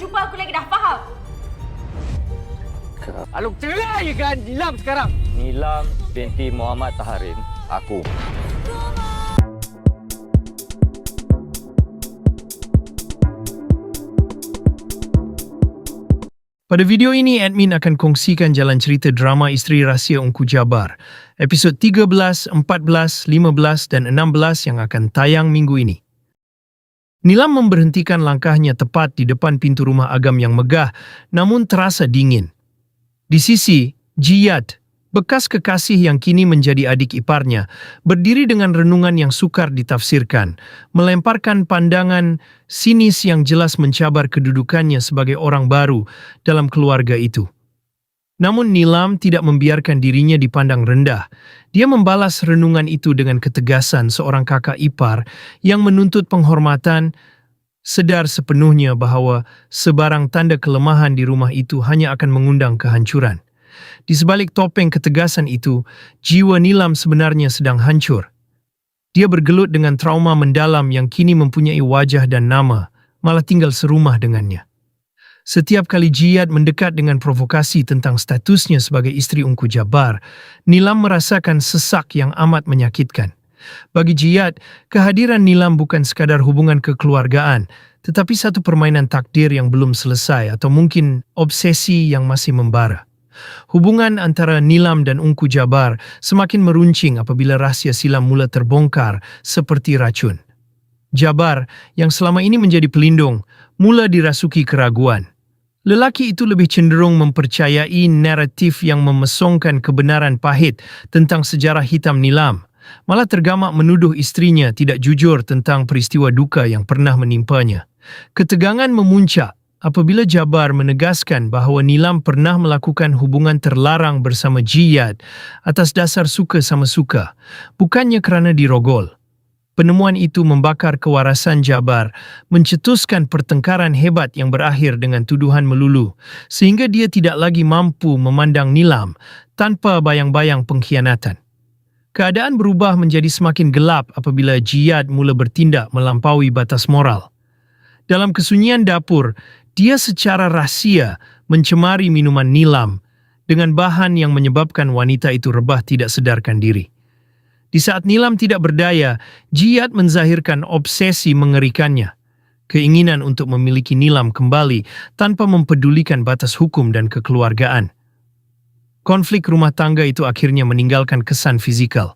jumpa aku lagi, dah faham? Alung cerai kan Nilam sekarang. Nilam binti Muhammad Taharin. Aku. Pada video ini, admin akan kongsikan jalan cerita drama Isteri Rahsia Ungku Jabar, episod 13, 14, 15 dan 16 yang akan tayang minggu ini. Nilam memberhentikan langkahnya tepat di depan pintu rumah agam yang megah, namun terasa dingin. Di sisi, Jiyad, bekas kekasih yang kini menjadi adik iparnya, berdiri dengan renungan yang sukar ditafsirkan, melemparkan pandangan sinis yang jelas mencabar kedudukannya sebagai orang baru dalam keluarga itu. Namun Nilam tidak membiarkan dirinya dipandang rendah. Dia membalas renungan itu dengan ketegasan seorang kakak ipar yang menuntut penghormatan, sedar sepenuhnya bahwa sebarang tanda kelemahan di rumah itu hanya akan mengundang kehancuran. Di sebalik topeng ketegasan itu, jiwa Nilam sebenarnya sedang hancur. Dia bergelut dengan trauma mendalam yang kini mempunyai wajah dan nama, malah tinggal serumah dengannya. Setiap kali Jiyad mendekat dengan provokasi tentang statusnya sebagai isteri Ungku Jabar, Nilam merasakan sesak yang amat menyakitkan. Bagi Jiyad, kehadiran Nilam bukan sekadar hubungan kekeluargaan, tetapi satu permainan takdir yang belum selesai atau mungkin obsesi yang masih membara. Hubungan antara Nilam dan Ungku Jabar semakin meruncing apabila rahsia silam mula terbongkar seperti racun. Jabar, yang selama ini menjadi pelindung, mula dirasuki keraguan. Lelaki itu lebih cenderung mempercayai naratif yang memesongkan kebenaran pahit tentang sejarah hitam Nilam, malah tergamak menuduh istrinya tidak jujur tentang peristiwa duka yang pernah menimpanya. Ketegangan memuncak apabila Jabar menegaskan bahawa Nilam pernah melakukan hubungan terlarang bersama Jiyad atas dasar suka sama suka, bukannya kerana dirogol. Penemuan itu membakar kewarasan Jabar, mencetuskan pertengkaran hebat yang berakhir dengan tuduhan melulu, sehingga dia tidak lagi mampu memandang Nilam tanpa bayang-bayang pengkhianatan. Keadaan berubah menjadi semakin gelap apabila Jiyad mula bertindak melampaui batas moral. Dalam kesunyian dapur, dia secara rahsia mencemari minuman Nilam dengan bahan yang menyebabkan wanita itu rebah tidak sedarkan diri. Di saat Nilam tidak berdaya, Jiyad menzahirkan obsesi mengerikannya, keinginan untuk memiliki Nilam kembali tanpa mempedulikan batas hukum dan kekeluargaan. Konflik rumah tangga itu akhirnya meninggalkan kesan fizikal.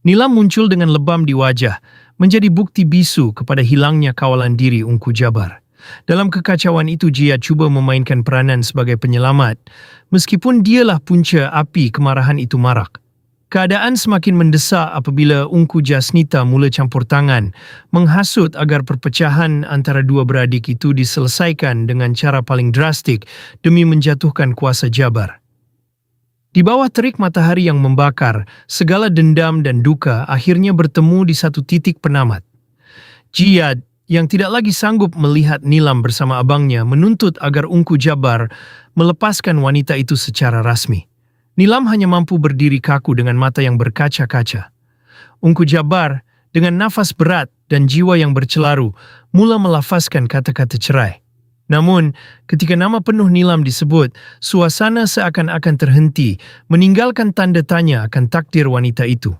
Nilam muncul dengan lebam di wajah, menjadi bukti bisu kepada hilangnya kawalan diri Ungku Jabar. Dalam kekacauan itu, Jiyad cuba memainkan peranan sebagai penyelamat, meskipun dialah punca api kemarahan itu marak. Keadaan semakin mendesak apabila Ungku Jasnita mula campur tangan, menghasut agar perpecahan antara dua beradik itu diselesaikan dengan cara paling drastik demi menjatuhkan kuasa Jabar. Di bawah terik matahari yang membakar, segala dendam dan duka akhirnya bertemu di satu titik penamat. Jiyad, yang tidak lagi sanggup melihat Nilam bersama abangnya, menuntut agar Ungku Jabar melepaskan wanita itu secara rasmi. Nilam hanya mampu berdiri kaku dengan mata yang berkaca-kaca. Ungku Jabar, dengan nafas berat dan jiwa yang bercelaru, mula melafazkan kata-kata cerai. Namun, ketika nama penuh Nilam disebut, suasana seakan-akan terhenti, meninggalkan tanda tanya akan takdir wanita itu.